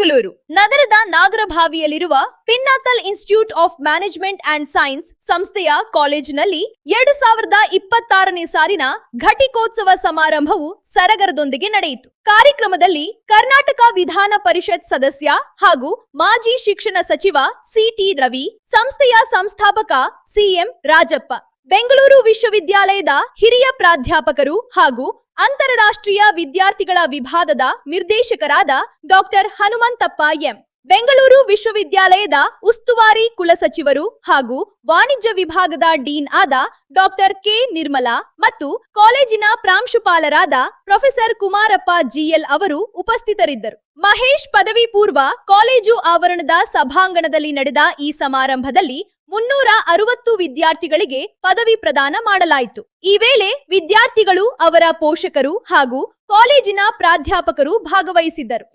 ಬೆಂಗಳೂರು ನಗರದ ನಾಗರಭಾವಿಯಲ್ಲಿರುವ Pinnacle Institute of Management and Science ಸಂಸ್ಥೆಯ ಕಾಲೇಜಿನಲ್ಲಿ 2026ನೇ ಸಾಲಿನ ಘಟಿಕೋತ್ಸವ ಸಮಾರಂಭವು ಸಡಗರದೊಂದಿಗೆ ನಡೆಯಿತು. ಕಾರ್ಯಕ್ರಮದಲ್ಲಿ ಕರ್ನಾಟಕ ವಿಧಾನ ಪರಿಷತ್ ಸದಸ್ಯ ಹಾಗೂ ಮಾಜಿ ಶಿಕ್ಷಣ ಸಚಿವ ಸಿಟಿ ರವಿ, ಸಂಸ್ಥೆಯ ಸಂಸ್ಥಾಪಕ ಸಿಎಂ ರಾಜಪ್ಪ, ಬೆಂಗಳೂರು ವಿಶ್ವವಿದ್ಯಾಲಯದ ಹಿರಿಯ ಪ್ರಾಧ್ಯಾಪಕರು ಹಾಗೂ ಅಂತಾರಾಷ್ಟ್ರೀಯ ವಿದ್ಯಾರ್ಥಿಗಳ ವಿಭಾಗದ ನಿರ್ದೇಶಕರಾದ ಡಾಕ್ಟರ್ ಹನುಮಂತಪ್ಪ ಎಂ, ಬೆಂಗಳೂರು ವಿಶ್ವವಿದ್ಯಾಲಯದ ಉಸ್ತುವಾರಿ ಕುಲಸಚಿವರು ಹಾಗೂ ವಾಣಿಜ್ಯ ವಿಭಾಗದ ಡೀನ್ ಆದ ಡಾಕ್ಟರ್ ಕೆ ನಿರ್ಮಲಾ ಮತ್ತು ಕಾಲೇಜಿನ ಪ್ರಾಂಶುಪಾಲರಾದ ಪ್ರೊಫೆಸರ್ ಕುಮಾರಪ್ಪ ಜಿಎಲ್ ಅವರು ಉಪಸ್ಥಿತರಿದ್ದರು. ಮಹೇಶ್ ಪದವಿ ಪೂರ್ವ ಕಾಲೇಜು ಆವರಣದ ಸಭಾಂಗಣದಲ್ಲಿ ನಡೆದ ಈ ಸಮಾರಂಭದಲ್ಲಿ 360 ವಿದ್ಯಾರ್ಥಿಗಳಿಗೆ ಪದವಿ ಪ್ರದಾನ ಮಾಡಲಾಯಿತು. ಈ ವೇಳೆ ವಿದ್ಯಾರ್ಥಿಗಳು, ಅವರ ಪೋಷಕರು ಹಾಗೂ ಕಾಲೇಜಿನ ಪ್ರಾಧ್ಯಾಪಕರು ಭಾಗವಹಿಸಿದ್ದರು.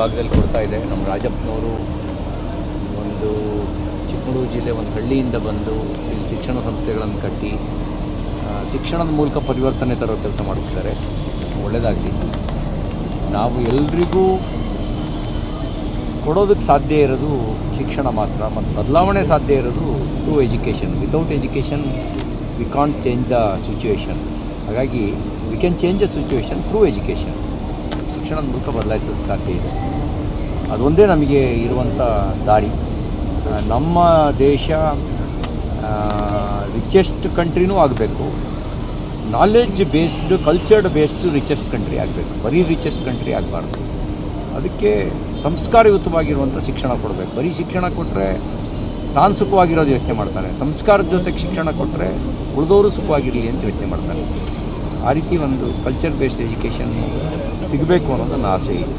ಭಾಗದಲ್ಲಿ ಕೊಡ್ತಾ ಇದೆ. ನಮ್ಮ ರಾಜಪ್ಪನವರು ಒಂದು ಚಿಕ್ಕಮಗಳೂರು ಜಿಲ್ಲೆ ಒಂದು ಹಳ್ಳಿಯಿಂದ ಬಂದು ಇಲ್ಲಿ ಶಿಕ್ಷಣ ಸಂಸ್ಥೆಗಳನ್ನು ಕಟ್ಟಿ ಶಿಕ್ಷಣದ ಮೂಲಕ ಪರಿವರ್ತನೆ ತರೋ ಕೆಲಸ ಮಾಡುತ್ತಿದ್ದಾರೆ. ಒಳ್ಳೆಯದಾಗಲಿ. ನಾವು ಎಲ್ರಿಗೂ ಕೊಡೋದಕ್ಕೆ ಸಾಧ್ಯ ಇರೋದು ಶಿಕ್ಷಣ ಮಾತ್ರ, ಮತ್ತು ಬದಲಾವಣೆ ಸಾಧ್ಯ ಇರೋದು through education. Without education we can't change the situation. ಹಾಗಾಗಿ we can change the situation through education. ಶಿಕ್ಷಣದ ಮೂಲಕ ಬದಲಾಯಿಸೋದು ಸಾಧ್ಯ ಇದೆ. ಅದೊಂದೇ ನಮಗೆ ಇರುವಂಥ ದಾರಿ. ನಮ್ಮ ದೇಶ ರಿಚೆಸ್ಟ್ ಕಂಟ್ರಿನೂ ಆಗಬೇಕು, knowledge based, cultured based richest country ಆಗಬೇಕು. ಬರೀ ರಿಚೆಸ್ಟ್ ಕಂಟ್ರಿ ಆಗಬಾರ್ದು. ಅದಕ್ಕೆ ಸಂಸ್ಕಾರಯುತವಾಗಿರುವಂಥ ಶಿಕ್ಷಣ ಕೊಡಬೇಕು. ಬರೀ ಶಿಕ್ಷಣ ಕೊಟ್ಟರೆ ತಾನು ಸುಖವಾಗಿರೋದು ಯೋಚನೆ ಮಾಡ್ತಾನೆ, ಸಂಸ್ಕಾರದ ಜೊತೆಗೆ ಶಿಕ್ಷಣ ಕೊಟ್ಟರೆ ಉಳಿದವರು ಸುಖವಾಗಿರಲಿ ಅಂತ ಯೋಚನೆ ಮಾಡ್ತಾನೆ. ಆ ರೀತಿ ಒಂದು ಕಲ್ಚರ್ ಬೇಸ್ಡ್ ಎಜುಕೇಷನ್ ಸಿಗಬೇಕು ಅನ್ನೋದು ನನ್ನ ಆಸೆ ಇದೆ.